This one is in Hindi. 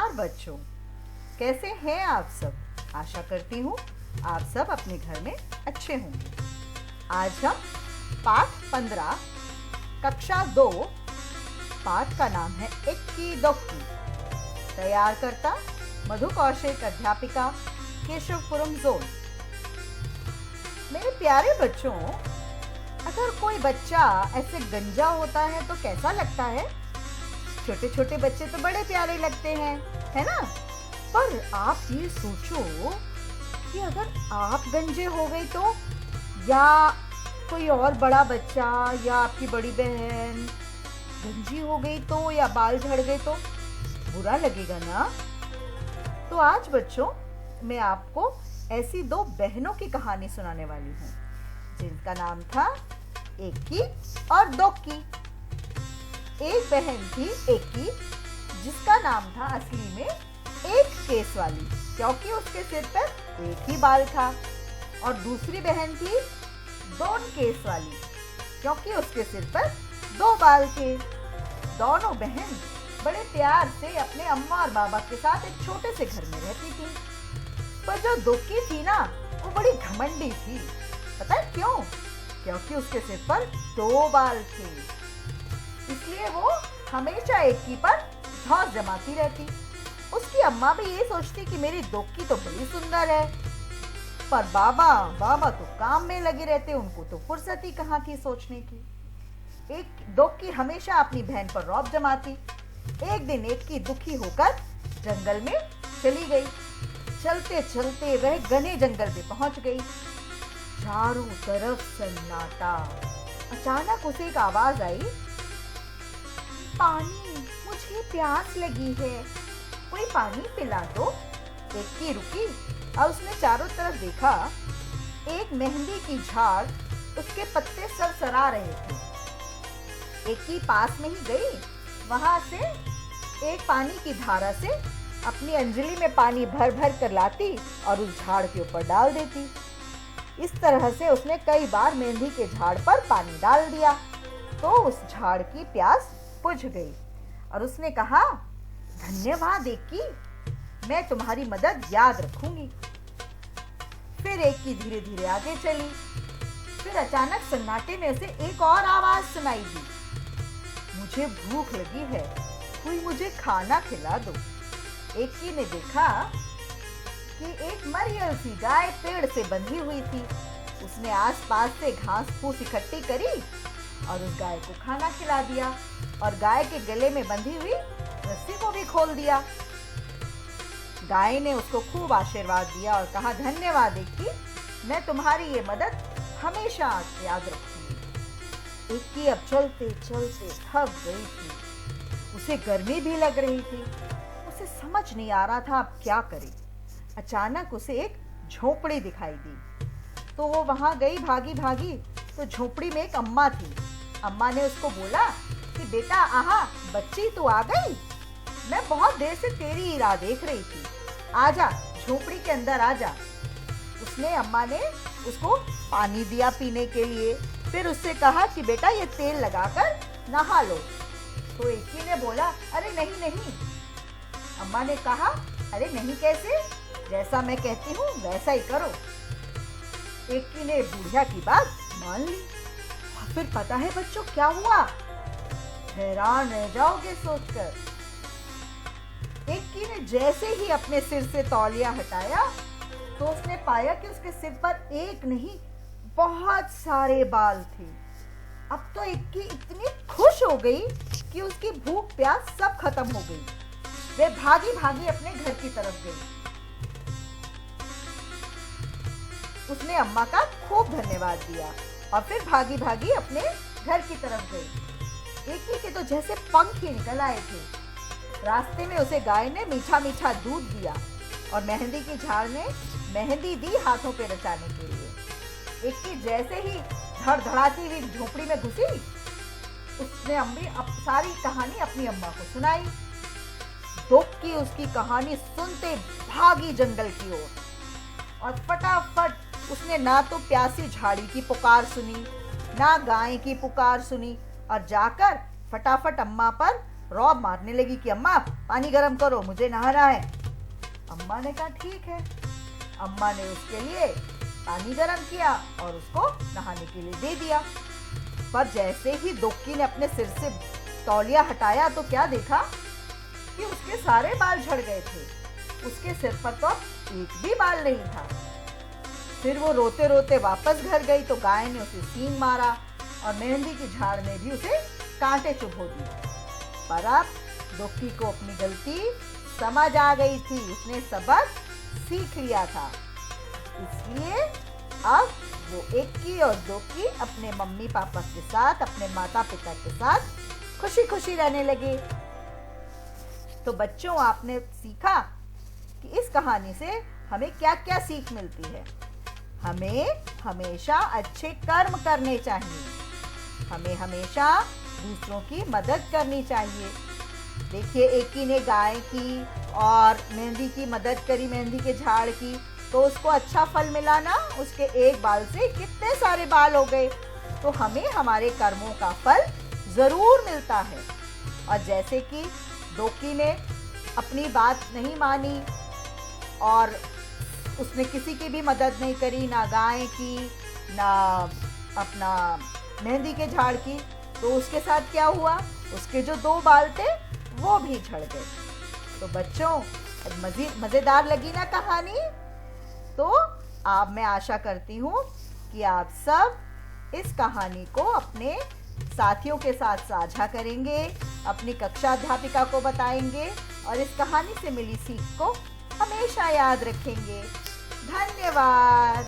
नमस्कार बच्चों, कैसे हैं आप सब। आशा करती हूँ आप सब अपने घर में अच्छे होंगे। आज हम पाठ 15 कक्षा 2 पाठ का नाम है इक्की दुक्की। तैयार करता मधु कौशिक, अध्यापिका केशवपुरम जोन। मेरे प्यारे बच्चों, अगर कोई बच्चा ऐसे गंजा होता है तो कैसा लगता है। छोटे छोटे बच्चे तो बड़े प्यारे लगते हैं, है ना। पर आप ये सोचो कि अगर आप गंजे हो गई तो, या कोई और बड़ा बच्चा या आपकी बड़ी बहन गंजी हो गई तो, या बाल झड़ गए तो बुरा लगेगा ना। तो आज बच्चों मैं आपको ऐसी दो बहनों की कहानी सुनाने वाली हूँ जिनका नाम था इक्की और दुक्की। एक बहन थी इक्की, जिसका नाम था असली में एक केस वाली, क्योंकि उसके सिर पर एक ही बाल था। और दूसरी बहन थी दोन केस वाली, क्योंकि उसके सिर पर दो बाल थे। दोनों बहन बड़े प्यार से अपने अम्मा और बाबा के साथ एक छोटे से घर में रहती थी। पर जो दुक्की थी ना, वो बड़ी घमंडी थी। पता है क्यों? क्योंकि उसके सिर पर दो बाल थे, इसलिए वो हमेशा इक्की पर धौंस जमाती रहती। उसकी अम्मा भी ये सोचती कि मेरी दुक्की तो बड़ी सुंदर है, पर बाबा तो काम में लगे रहते, उनको तो फुर्सत ही कहाँ थी सोचने की। एक दुक्की हमेशा अपनी बहन पर रौब जमाती। एक दिन इक्की दुखी होकर जंगल में चली गई। चलते चलते वह घने जंगल में पहुंच गई। चारों तरफ सन्नाटा। अचानक उसे एक आवाज आई, पानी, मुझे प्यास लगी है, कोई पानी पिला दो। इक्की रुकी और उसने चारों तरफ देखा। एक मेहंदी की झाड़, उसके पत्ते सरसरा रहे थे। इक्की पास में ही गई, वहां से एक पानी की धारा से अपनी अंजलि में पानी भर भर कर लाती और उस झाड़ के ऊपर डाल देती। इस तरह से उसने कई बार मेहंदी के झाड़ पर पानी डाल दिया तो उस झाड़ की प्यास बुझ गई। और उसने कहा, धन्यवाद इक्की, मैं तुम्हारी मदद याद रखूंगी। फिर इक्की धीरे धीरे आगे चली। फिर अचानक सन्नाटे में उसे एक और आवाज सुनाई दी, मुझे भूख लगी है, कोई मुझे खाना खिला दो। इक्की ने देखा कि एक मरियल सी गाय पेड़ से बंधी हुई थी। उसने आसपास से घास फूस इकट्ठी करी और उस गाय को खाना खिला दिया और गाय के गले में बंधी हुई रस्सी को भी खोल दिया। गाय ने उसको खूब आशीर्वाद दिया और कहा, धन्यवाद इक्की, मैं तुम्हारी ये मदद हमेशा याद रखूंगी। इक्की अब चलते चलते थक गई थी। उसे गर्मी भी लग रही थी। उसे समझ नहीं आ रहा था अब क्या करे। अचानक उसे एक झोपड़ी दिखाई दी तो वो वहां गई भागी भागी। तो झोपड़ी में एक अम्मा थी। अम्मा ने उसको बोला कि बेटा, आहा बच्ची तू आ गई, मैं बहुत देर से तेरी ही राह देख रही थी, आजा झोपड़ी के अंदर आजा। उसने अम्मा ने उसको पानी दिया पीने के लिए। फिर उससे कहा कि बेटा ये तेल लगाकर नहा लो। तो इक्की ने बोला, अरे नहीं नहीं। अम्मा ने कहा, अरे नहीं कैसे, जैसा मैं कहती हूँ वैसा ही करो। इक्की ने बुढ़िया की बात मान ली। और फिर पता है बच्चों क्या हुआ? हैरान रह जाओगे सोचकर। इक्की ने जैसे ही अपने सिर से तौलिया हटाया तो उसने पाया कि उसके सिर पर एक नहीं बहुत सारे बाल थे। अब तो इक्की इतनी खुश हो गई कि उसकी भूख प्यास सब खत्म हो गई। वे भागी भागी अपने घर की तरफ गई। उसने अम्मा का खूब धन्यवाद दिया और फिर भागी भागी अपने घर की तरफ गई। इक्की के तो जैसे पंख ही निकल आए थे। रास्ते में उसे गाय ने मीठा मीठा दूध दिया और मेहंदी की झाड़ ने मेहंदी दी हाथों पे रचाने के लिए। इक्की जैसे ही धड़धड़ाती हुई झोपड़ी में घुसी, उसने सारी कहानी अपनी अम्मा को सुनाई। दुक्की उसकी कहानी सुनते भागी जंगल की ओर और फटाफट उसने ना तो प्यासी झाड़ी की पुकार सुनी, ना गाय की पुकार सुनी, और जाकर फटाफट अम्मा पर रौब मारने लगी कि अम्मा पानी गर्म करो, मुझे नहाना है। अम्मा ने कहा ठीक है। अम्मा ने उसके लिए पानी गर्म किया और उसको नहाने के लिए दे दिया। पर जैसे ही दोक्की ने अपने सिर से तौलिया हटाया तो क्या देखा कि उसके सारे बाल झड़ गए थे। उसके सिर पर तो एक भी बाल नहीं था। फिर वो रोते रोते वापस घर गई तो गाय ने उसे सींग मारा और मेहंदी की झाड़ ने भी उसे कांटे चुभो दिए। पर अब दोक्की को अपनी गलती समझ आ गई थी, उसने सबक सीख लिया था। इसलिए अब वो एक्की और दोक्की अपने मम्मी पापा के साथ, अपने माता पिता के साथ खुशी खुशी रहने लगे। तो बच्चों, आपने सीखा कि इस कहानी से हमें क्या क्या सीख मिलती है। हमें हमेशा अच्छे कर्म करने चाहिए, हमें हमेशा दूसरों की मदद करनी चाहिए। देखिए, एक्की ने गाय की और मेहंदी की मदद करी, मेहंदी के झाड़ की, तो उसको अच्छा फल मिला ना। उसके एक बाल से कितने सारे बाल हो गए। तो हमें हमारे कर्मों का फल जरूर मिलता है। और जैसे कि दोक्की ने अपनी बात नहीं मानी और उसने किसी की भी मदद नहीं करी, ना गाय की ना अपना मेहंदी के झाड़ की, तो उसके साथ क्या हुआ, उसके जो 2 बाल थे वो भी झड़ गए। तो बच्चों, मज़ेदार लगी ना कहानी? तो अब मैं आशा करती हूँ कि आप सब इस कहानी को अपने साथियों के साथ साझा करेंगे, अपनी कक्षा अध्यापिका को बताएंगे और इस कहानी से मिली सीख को हमेशा याद रखेंगे। धन्यवाद।